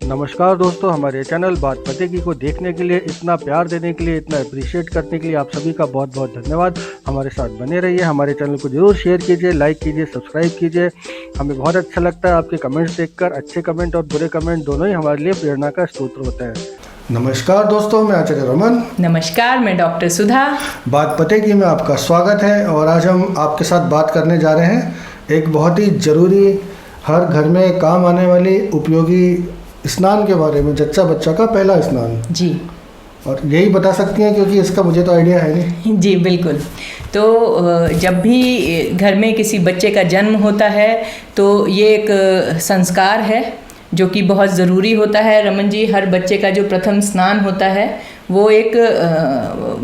नमस्कार दोस्तों, हमारे चैनल बात पते की को देखने के लिए, इतना प्यार देने के लिए, इतना अप्रिशिएट करने के लिए आप सभी का बहुत बहुत धन्यवाद। हमारे साथ बने रहिए, हमारे चैनल को जरूर शेयर कीजिए, लाइक कीजिए, सब्सक्राइब कीजिए। हमें बहुत अच्छा लगता है आपके कमेंट्स देखकर। अच्छे कमेंट और बुरे कमेंट दोनों ही हमारे लिए प्रेरणा का स्रोत होते हैं। नमस्कार दोस्तों, मैं आचार्य रमन। नमस्कार, मैं डॉक्टर सुधा। बात पते की में आपका स्वागत है और आज हम आपके साथ बात करने जा रहे हैं एक बहुत ही ज़रूरी, हर घर में काम आने वाली उपयोगी स्नान के बारे में। जच्चा बच्चा का पहला स्नान जी, और यही बता सकती हैं क्योंकि इसका मुझे तो आइडिया है नहीं। जी बिल्कुल। तो जब भी घर में किसी बच्चे का जन्म होता है तो ये एक संस्कार है जो कि बहुत ज़रूरी होता है। रमन जी, हर बच्चे का जो प्रथम स्नान होता है वो एक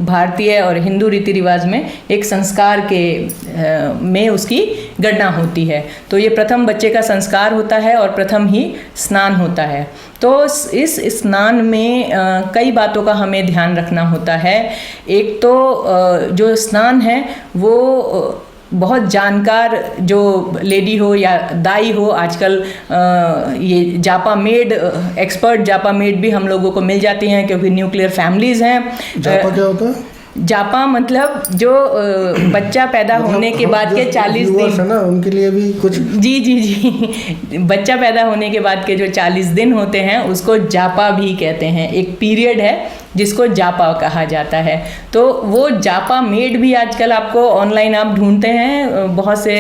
भारतीय और हिंदू रीति रिवाज में एक संस्कार के में उसकी गणना होती है। तो ये प्रथम बच्चे का संस्कार होता है और प्रथम ही स्नान होता है। तो इस स्नान में कई बातों का हमें ध्यान रखना होता है। एक तो जो स्नान है वो बहुत जानकार जो लेडी हो या दाई हो, आजकल ये जापा मेड, एक्सपर्ट जापा मेड भी हम लोगों को मिल जाती हैं क्योंकि न्यूक्लियर फैमिलीज़ हैं। जापा क्या होता है? जापा मतलब जो बच्चा पैदा होने के बाद के 40 दिन है ना, उनके लिए भी कुछ। जी, बच्चा पैदा होने के बाद के जो 40 दिन होते हैं उसको जापा भी कहते हैं। एक पीरियड है जिसको जापा कहा जाता है। तो वो जापा मेड भी आजकल आपको ऑनलाइन आप ढूंढते हैं, बहुत से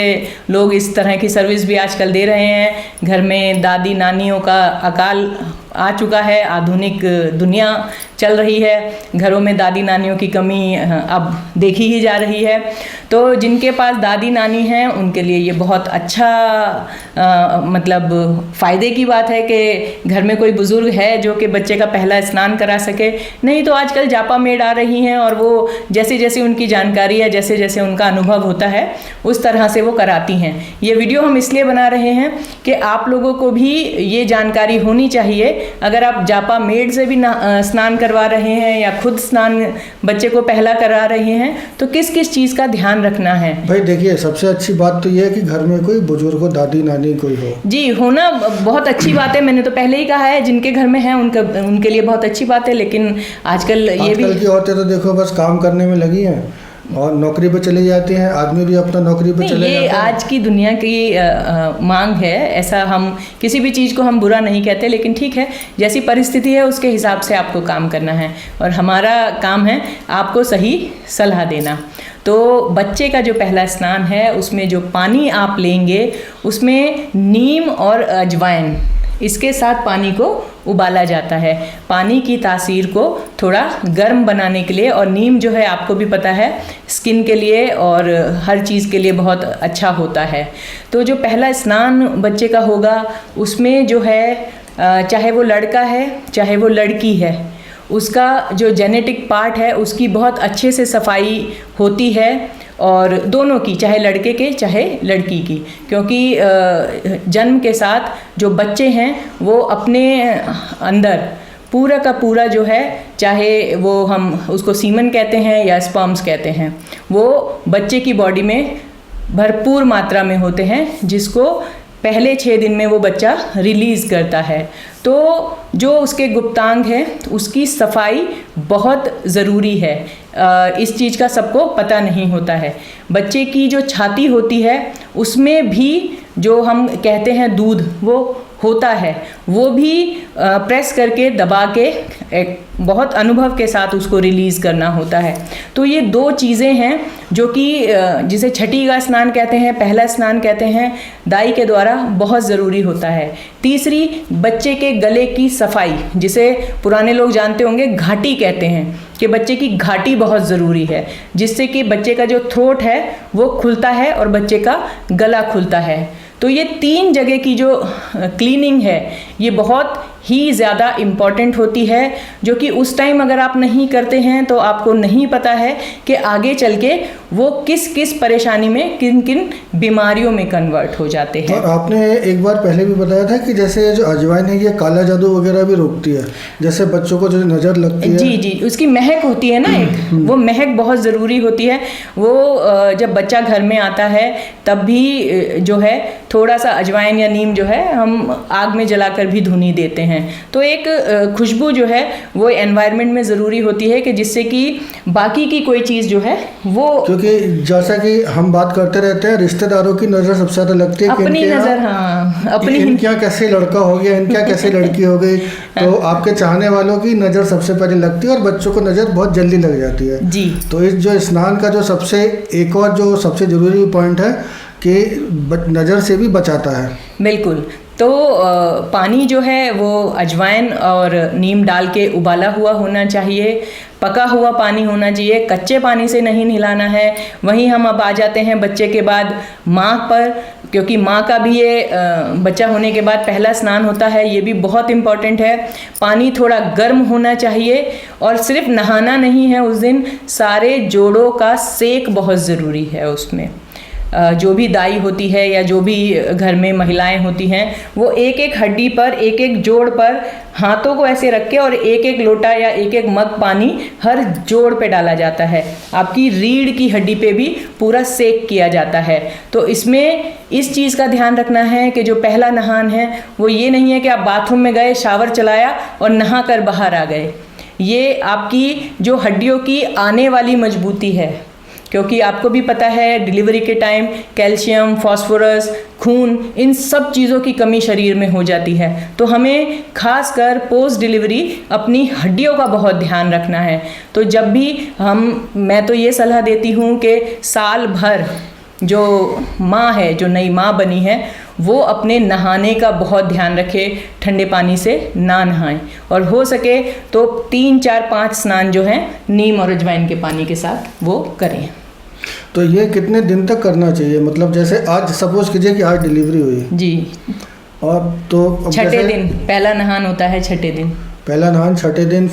लोग इस तरह की सर्विस भी आजकल दे रहे हैं। घर में दादी नानियों का अकाल आ चुका है, आधुनिक दुनिया चल रही है, घरों में दादी नानियों की कमी अब देखी ही जा रही है। तो जिनके पास दादी नानी हैं उनके लिए ये बहुत अच्छा मतलब फ़ायदे की बात है कि घर में कोई बुज़ुर्ग है जो कि बच्चे का पहला स्नान करा सके। नहीं तो आजकल जापा मेड आ रही हैं और वो जैसे जैसे उनकी जानकारी है, जैसे जैसे उनका अनुभव होता है उस तरह से वो कराती हैं। ये वीडियो हम इसलिए बना रहे हैं कि आप लोगों को भी ये जानकारी होनी चाहिए। अगर आप जापा मेड से भी स्नान करवा रहे हैं या खुद स्नान बच्चे को पहला करा रहे हैं तो किस किस चीज़ का ध्यान रखना है। भाई देखिए, सबसे अच्छी बात तो ये है कि घर में कोई बुजुर्ग हो, दादी नानी कोई हो। जी, होना बहुत अच्छी बात है। मैंने तो पहले ही कहा है, जिनके घर में है उनके लिए बहुत अच्छी बात है। लेकिन आजकल की औरतें तो देखो बस काम करने में लगी हैं और नौकरी पे चली जाती हैं, आदमी भी अपना नौकरी पे चले जाते हैं। आज की दुनिया की मांग है, ऐसा हम किसी भी चीज़ को हम बुरा नहीं कहते, लेकिन ठीक है, जैसी परिस्थिति है उसके हिसाब से आपको काम करना है और हमारा काम है आपको सही सलाह देना। तो बच्चे का जो पहला स्नान है उसमें जो पानी आप लेंगे उसमें नीम और अजवाइन, इसके साथ पानी को उबाला जाता है। पानी की तासीर को थोड़ा गर्म बनाने के लिए, और नीम जो है आपको भी पता है स्किन के लिए और हर चीज़ के लिए बहुत अच्छा होता है। तो जो पहला स्नान बच्चे का होगा उसमें जो है चाहे वो लड़का है चाहे वो लड़की है, उसका जो जेनेटिक पार्ट है उसकी बहुत अच्छे से सफाई होती है, और दोनों की, चाहे लड़के के चाहे लड़की की, क्योंकि जन्म के साथ जो बच्चे हैं वो अपने अंदर पूरा का पूरा जो है, चाहे वो हम उसको सीमन कहते हैं या स्पर्म्स कहते हैं, वो बच्चे की बॉडी में भरपूर मात्रा में होते हैं, जिसको पहले 6 दिन में वो बच्चा रिलीज़ करता है। तो जो उसके गुप्तांग है उसकी सफाई बहुत ज़रूरी है। इस चीज़ का सबको पता नहीं होता है। बच्चे की जो छाती होती है उसमें भी जो हम कहते हैं दूध वो होता है, वो भी प्रेस करके दबा के एक बहुत अनुभव के साथ उसको रिलीज़ करना होता है। तो ये 2 चीज़ें हैं जो कि जिसे छठी का स्नान कहते हैं, पहला स्नान कहते हैं, दाई के द्वारा बहुत ज़रूरी होता है। तीसरी, बच्चे के गले की सफाई, जिसे पुराने लोग जानते होंगे घाटी कहते हैं, कि बच्चे की घाटी बहुत ज़रूरी है, जिससे कि बच्चे का जो थ्रोट है वो खुलता है और बच्चे का गला खुलता है। तो ये 3 जगह की जो क्लीनिंग है ये बहुत ही ज़्यादा इम्पॉर्टेंट होती है, जो कि उस टाइम अगर आप नहीं करते हैं तो आपको नहीं पता है कि आगे चल के वो किस किस परेशानी में, किन किन बीमारियों में कन्वर्ट हो जाते हैं। और आपने एक बार पहले भी बताया था कि जैसे जो अजवाइन है ये काला जादू वगैरह भी रोकती है, जैसे बच्चों को जो नज़र लगती है। जी, उसकी महक होती है ना एक, वो महक बहुत ज़रूरी होती है। वो जब बच्चा घर में आता है तब भी जो है थोड़ा सा अजवाइन या नीम जो है हम आग में जलाकर भी धुनी देते हैं। हैं। तो एक खुशबू जो है वो एनवायरनमेंट में ज़रूरी होती है कि जिससे कि बाकी की कोई चीज़ जो है वो, क्योंकि जैसा कि हम बात करते रहते हैं, रिश्तेदारों की नज़र सबसे ज़्यादा लगती है कि अपनी इनके नज़र, यहाँ हाँ, अपनी इनके यहाँ कैसे लड़का हो गया, इनके यहाँ कैसे लड़की हो गई। तो आपके चाहने वालों की नज़र सबसे पहले लगती है और बच्चों को नज़र बहुत जल्दी लग जाती है जी। तो इस जो स्नान का जो सबसे एक और जो सबसे ज़रूरी पॉइंट है कि नज़र से भी बचाता है। बिल्कुल। तो पानी जो है वो अजवाइन और नीम डाल के उबाला हुआ होना चाहिए, पका हुआ पानी होना चाहिए, कच्चे पानी से नहीं नहलाना है। वहीं हम अब आ जाते हैं बच्चे के बाद माँ पर, क्योंकि माँ का भी ये बच्चा होने के बाद पहला स्नान होता है, ये भी बहुत इम्पॉर्टेंट है। पानी थोड़ा गर्म होना चाहिए और सिर्फ नहाना नहीं है उस दिन, सारे जोड़ों का सेक बहुत ज़रूरी है उसमें। जो भी दाई होती है या जो भी घर में महिलाएं होती हैं वो एक एक हड्डी पर, एक एक जोड़ पर हाथों को ऐसे रख के और एक एक लोटा या एक एक मग पानी हर जोड़ पे डाला जाता है। आपकी रीढ़ की हड्डी पे भी पूरा सेक किया जाता है। तो इसमें इस चीज़ का ध्यान रखना है कि जो पहला नहान है वो ये नहीं है कि आप बाथरूम में गए, शावर चलाया और नहा कर बाहर आ गए। ये आपकी जो हड्डियों की आने वाली मजबूती है, क्योंकि आपको भी पता है डिलीवरी के टाइम कैल्शियम, फास्फोरस, खून, इन सब चीज़ों की कमी शरीर में हो जाती है। तो हमें खास कर पोस्ट डिलीवरी अपनी हड्डियों का बहुत ध्यान रखना है। तो जब भी मैं तो ये सलाह देती हूँ कि साल भर जो माँ है, जो नई माँ बनी है, वो अपने नहाने का बहुत ध्यान रखे, ठंडे पानी से ना नहाएं और हो सके तो 3, 4, 5 स्नान जो हैं नीम और अजवाइन के पानी के साथ वो करें। तो ये कितने दिन तक करना चाहिए? मतलब जैसे आज सपोज कीजिए कि आज डिलीवरी हुई जी, और तो छठे दिन पहला नहान होता है। छठे दिन पहला नहान, छठे दिन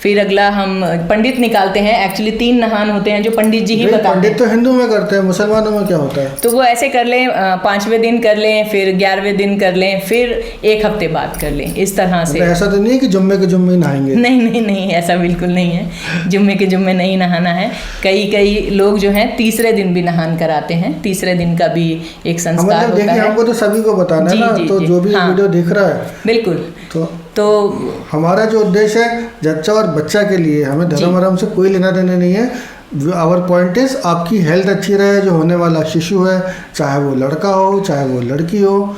फिर अगला हम पंडित निकालते हैं। एक्चुअली 3 नहान होते हैं जो पंडित जी ही बताते हैं। पंडित तो हिंदू में करते हैं, मुसलमानों में क्या होता है? तो वो ऐसे कर लें, 5वें दिन कर लें, फिर 11वें दिन कर लें, फिर 1 हफ्ते बाद कर लें, इस तरह से। ऐसा तो नहीं है कि जुम्मे के जुम्मे नहाएंगे? नहीं नहीं नहीं, ऐसा बिल्कुल नहीं है। जुम्मे के जुम्मे नहीं नहाना है। कई लोग जो हैं 3रे दिन भी नहान कराते हैं। 3रे दिन का भी एक संस्कार होता है। हमको तो सभी को बताना है ना, तो जो भी वीडियो देख रहा है बिल्कुल। तो हमारा जो उद्देश्य है जच्चा और बच्चा के लिए, हमें धर्म वरम से कोई लेना देना नहीं है। आवर पॉइंट इज आपकी हेल्थ अच्छी रहे, जो होने वाला शिशु है, चाहे वो लड़का हो चाहे वो लड़की हो,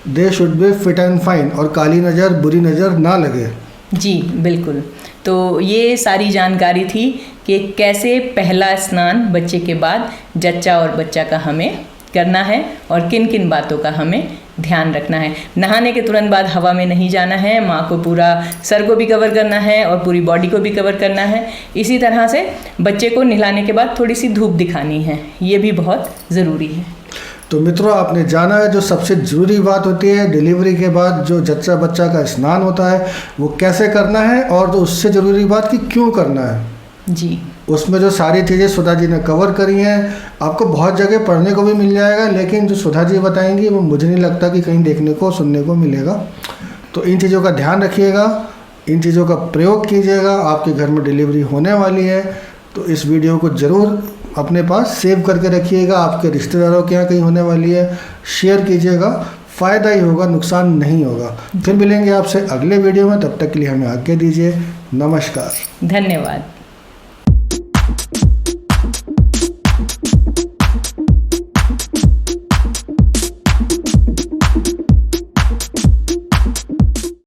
they should be fit and fine, और काली नज़र, बुरी नज़र ना लगे। जी बिल्कुल। तो ये सारी जानकारी थी कि कैसे पहला स्नान बच्चे के बाद जच्चा और बच्चा का हमें करना है और किन किन बातों का हमें ध्यान रखना है। नहाने के तुरंत बाद हवा में नहीं जाना है, माँ को पूरा सर को भी कवर करना है और पूरी बॉडी को भी कवर करना है। इसी तरह से बच्चे को नहलाने के बाद थोड़ी सी धूप दिखानी है, ये भी बहुत ज़रूरी है। तो मित्रों, आपने जाना है जो सबसे ज़रूरी बात होती है डिलीवरी के बाद जो जच्चा बच्चा का स्नान होता है वो कैसे करना है, और जो उससे ज़रूरी बात कि क्यों करना है। जी, उसमें जो सारी चीज़ें सुधा जी ने कवर करी हैं, आपको बहुत जगह पढ़ने को भी मिल जाएगा, लेकिन जो सुधा जी बताएंगी वो मुझे नहीं लगता कि कहीं देखने को सुनने को मिलेगा। तो इन चीज़ों का ध्यान रखिएगा, इन चीज़ों का प्रयोग कीजिएगा। आपके घर में डिलीवरी होने वाली है तो इस वीडियो को ज़रूर अपने पास सेव करके रखिएगा। आपके रिश्तेदारों के यहाँ कहीं होने वाली है, शेयर कीजिएगा, फ़ायदा ही होगा, नुकसान नहीं होगा। फिर मिलेंगे आपसे अगले वीडियो में, तब तक के लिए हमें आज्ञा दीजिए। नमस्कार, धन्यवाद।